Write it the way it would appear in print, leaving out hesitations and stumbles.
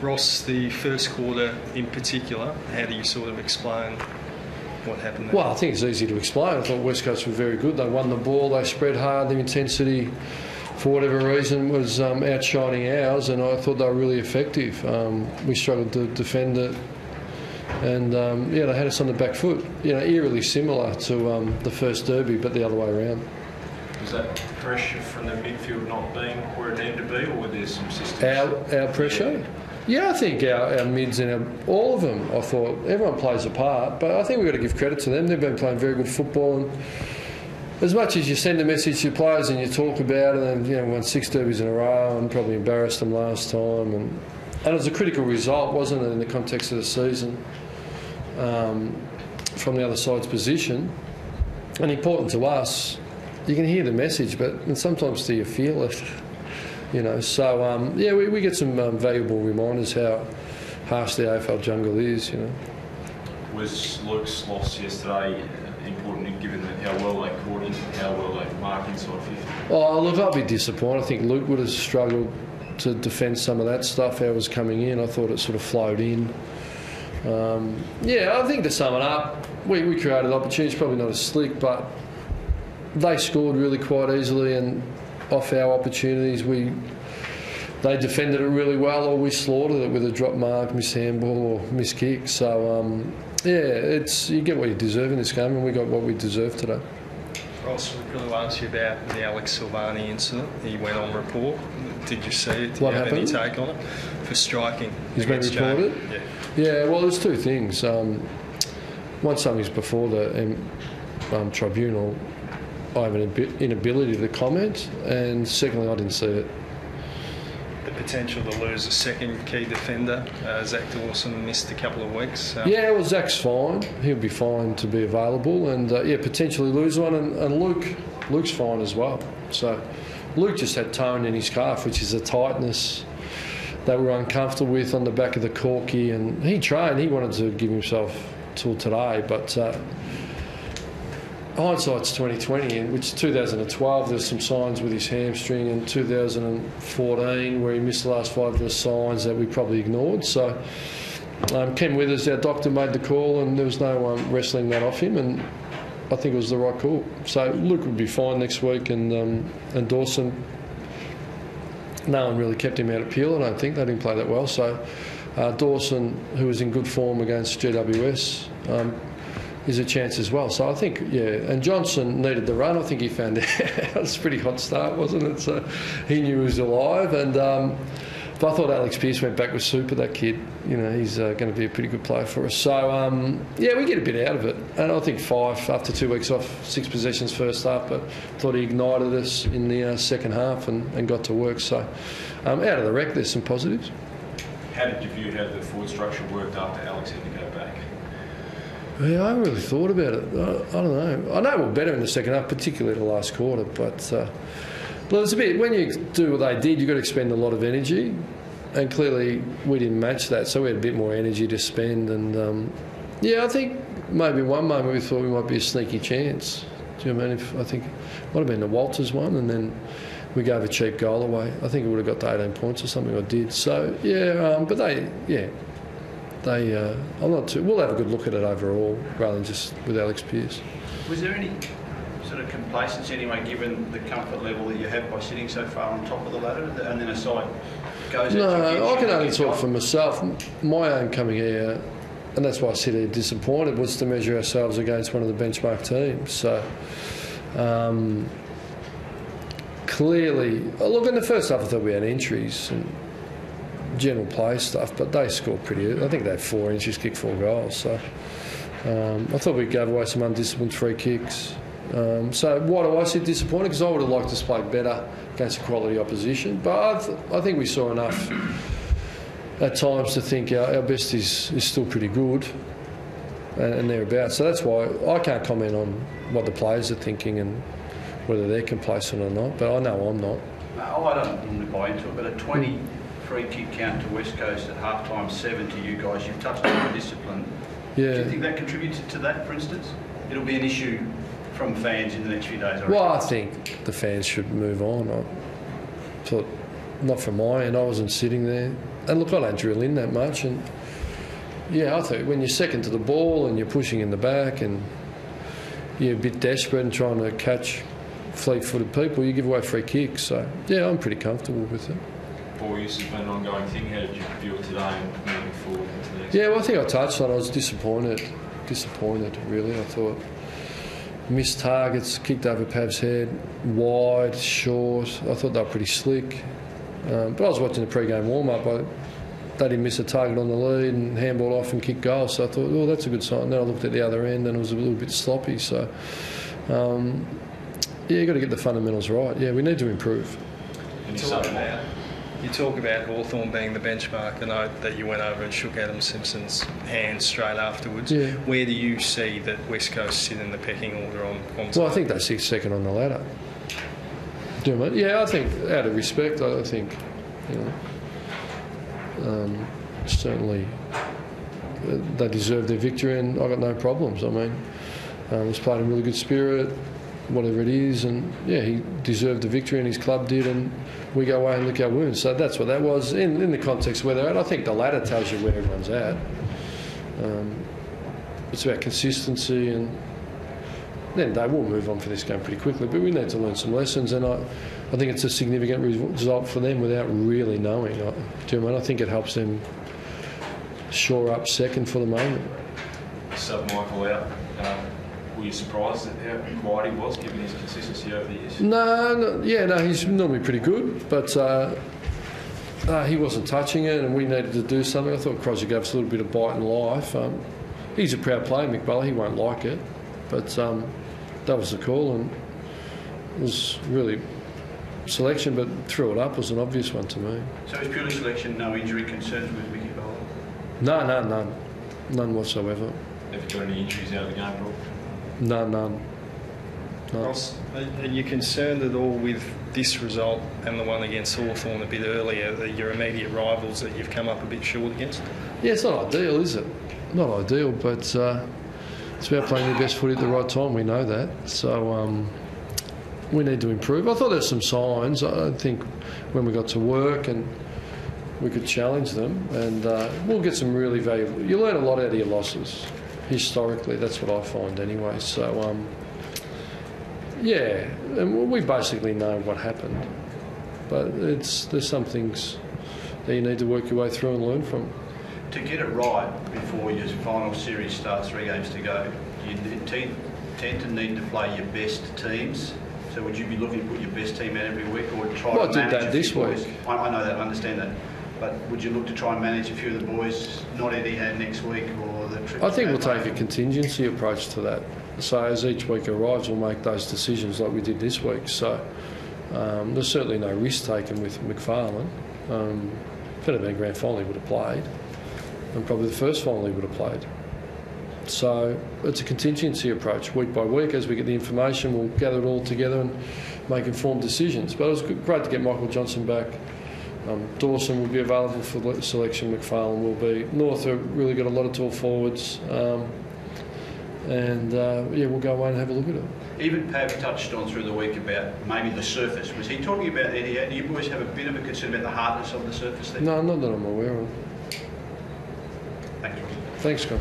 Ross, the first quarter in particular, how do you sort of explain what happened there? Well, I think it's easy to explain. I thought West Coast were very good. They won the ball, they spread hard, the intensity, for whatever reason, was outshining ours, and I thought they were really effective. We struggled to defend it, and they had us on the back foot. Eerily similar to the first derby, but the other way around. Was that pressure from the midfield not being where it needed to be, or were there some systems? Our pressure? Yeah, I think our mids and all of them, I thought, everyone plays a part, but I think we've got to give credit to them. They've been playing very good football, and as much as you send a message to your players and you talk about it, and won 6 derbies in a row and probably embarrassed them last time, and it was a critical result, wasn't it, in the context of the season, from the other side's position, and important to us. You can hear the message, but sometimes do you feel it? So we get some valuable reminders how harsh the AFL jungle is. Was Luke's loss yesterday important, given how well they caught him, how well they marked inside 50? Oh, look, I'll be disappointed. I think Luke would have struggled to defend some of that stuff. How it was coming in, I thought it sort of flowed in. I think to sum it up, we created opportunities, probably not as slick, but they scored really quite easily, and off our opportunities, they defended it really well, or we slaughtered it with a drop mark, miss handball, or miss kick. So you get what you deserve in this game, and we got what we deserved today. Ross, we really want to ask you about the Alex Silvani incident. He went on report. Did you see it? Did what you have happened? any take on it? For striking. He's been reported? Yeah, well, there's two things. One, something's before the tribunal. I have an inability to comment, and secondly, I didn't see it. The potential to lose a second key defender. Zach Dawson missed a couple of weeks. Well, Zach's fine. He'll be fine to be available, and potentially lose one. And Luke's fine as well. So Luke just had tone in his calf, which is a tightness that we were uncomfortable with on the back of the corky. And he trained. He wanted to give himself till today, but. Hindsight's 2020, in which 2012 there's some signs with his hamstring, and 2014 where he missed the last 5, there were signs that we probably ignored. So Ken Withers, our doctor, made the call, and there was no wrestling that off him, and I think it was the right call. So Luke would be fine next week, and Dawson, no one really kept him out of Peel, I don't think. They didn't play that well. So Dawson, who was in good form against GWS, is a chance as well. So I think, and Johnson needed the run. I think he found out. It was a pretty hot start, wasn't it? So he knew he was alive. And but I thought Alex Pearce went back with super, that kid. He's going to be a pretty good player for us. So, we get a bit out of it. And I think 5 after 2 weeks off, 6 possessions first half, but thought he ignited us in the second half and got to work. So out of the wreck, there's some positives. How did you view how the forward structure worked after Alex had to go back? Yeah, I haven't really thought about it. I don't know. I know we're better in the second half, particularly the last quarter. But it's a bit, when you do what they did, you've got to expend a lot of energy, and clearly we didn't match that, so we had a bit more energy to spend. And I think maybe one moment we thought we might be a sneaky chance. Do you know what I mean? I think it might have been the Walters one, and then we gave a cheap goal away. I think it would have got to 18 points or something. I did. So but I'm not too. We'll have a good look at it overall, rather than just with Alex Pearce. Was there any sort of complacency anyway, given the comfort level that you have by sitting so far on top of the ladder, and then a side goes? No, I can only talk for myself. My aim coming here, and that's why I sit here disappointed, was to measure ourselves against one of the benchmark teams. So clearly, look, in the first half I thought we had entries and general play stuff, but they scored pretty. I think they had 4 inches, kicked 4 goals. So I thought we gave away some undisciplined free kicks. So why do I sit disappointed? Because I would have liked us to play better against a quality opposition. But I think we saw enough at times to think our best is still pretty good, and thereabouts. So that's why I can't comment on what the players are thinking and whether they're complacent or not. But I know I'm not. No, I don't normally buy into it, but a 20 free kick count to West Coast at half-time, 7 to you guys. You've touched on the discipline. Yeah. Do you think that contributed to that, for instance? It'll be an issue from fans in the next few days, Well, I think the fans should move on. I thought not from my end. I wasn't sitting there. And look, I don't drill in that much. And yeah, I think when you're second to the ball and you're pushing in the back and you're a bit desperate and trying to catch fleet-footed people, you give away free kicks. So yeah, I'm pretty comfortable with it. Ball use has been an ongoing thing. How did you view it today and moving forward into the next? Yeah, well, I think I touched on it. I was disappointed, really. I thought missed targets, kicked over Pav's head, wide, short. I thought they were pretty slick. But I was watching the pre-game warm-up. They didn't miss a target on the lead and handballed off and kicked goals. So I thought, oh, that's a good sign. Then I looked at the other end and it was a little bit sloppy. So, yeah, you've got to get the fundamentals right. Yeah, we need to improve. You talk about Hawthorn being the benchmark. I know that you went over and shook Adam Simpson's hand straight afterwards. Yeah. Where do you see that West Coast sit in the pecking order on Well, I think they sit second on the ladder. Do you know what I mean? Yeah, I think out of respect, I think, certainly they deserve their victory, and I got no problems. I mean, he's played in really good spirit, whatever it is, and yeah, he deserved the victory, and his club did, and we go away and lick our wounds. So that's what that was in the context of where they're at. I think the ladder tells you where everyone's at. It's about consistency, and then they will move on for this game pretty quickly, but we need to learn some lessons, and I think it's a significant result for them without really knowing. Do you know what I mean? I think it helps them shore up second for the moment. Sub Michael out. Were you surprised at how quiet he was, given his consistency over the years? No, he's normally pretty good, but he wasn't touching it, and we needed to do something. I thought Crosby gave us a little bit of bite in life. He's a proud player, Mick Bowler. He won't like it, but that was the call, and it was really selection, but threw it up was an obvious one to me. So it's purely selection, no injury concerns with Mickey Bowler? No, none whatsoever. Have you got any injuries out of the game, Rob? None. Ross, are you concerned at all with this result and the one against Hawthorn a bit earlier, your immediate rivals that you've come up a bit short against? Yeah, it's not ideal, is it? Not ideal, but it's about playing your best footy at the right time. We know that. So we need to improve. I thought there's some signs. I think when we got to work and we could challenge them, and we'll get some really valuable... You learn a lot out of your losses. Historically, that's what I find anyway. So, yeah, and we basically know what happened. But there's some things that you need to work your way through and learn from. To get it right before your final series starts, 3 games to go, you tend to need to play your best teams. So would you be looking to put your best team out every week, or try to manage I did that this week. I know that, I understand that. But would you look to try and manage a few of the boys, not Etihad next week, or the trip? I think we'll take a contingency approach to that. So as each week arrives, we'll make those decisions like we did this week. So there's certainly no risk taken with McFarlane. If it had been grand final, he would have played, and probably the first final he would have played. So it's a contingency approach, week by week. As we get the information, we'll gather it all together and make informed decisions. But it was great to get Michael Johnson back. Dawson will be available for selection. McFarlane will be. North have really got a lot of tall forwards, and we'll go away and have a look at it. Even Pav touched on through the week about maybe the surface. Was he talking about Etihad? Do you boys have a bit of a concern about the hardness of the surface there? No, not that I'm aware of. Thanks, Rob. Thanks, Scott.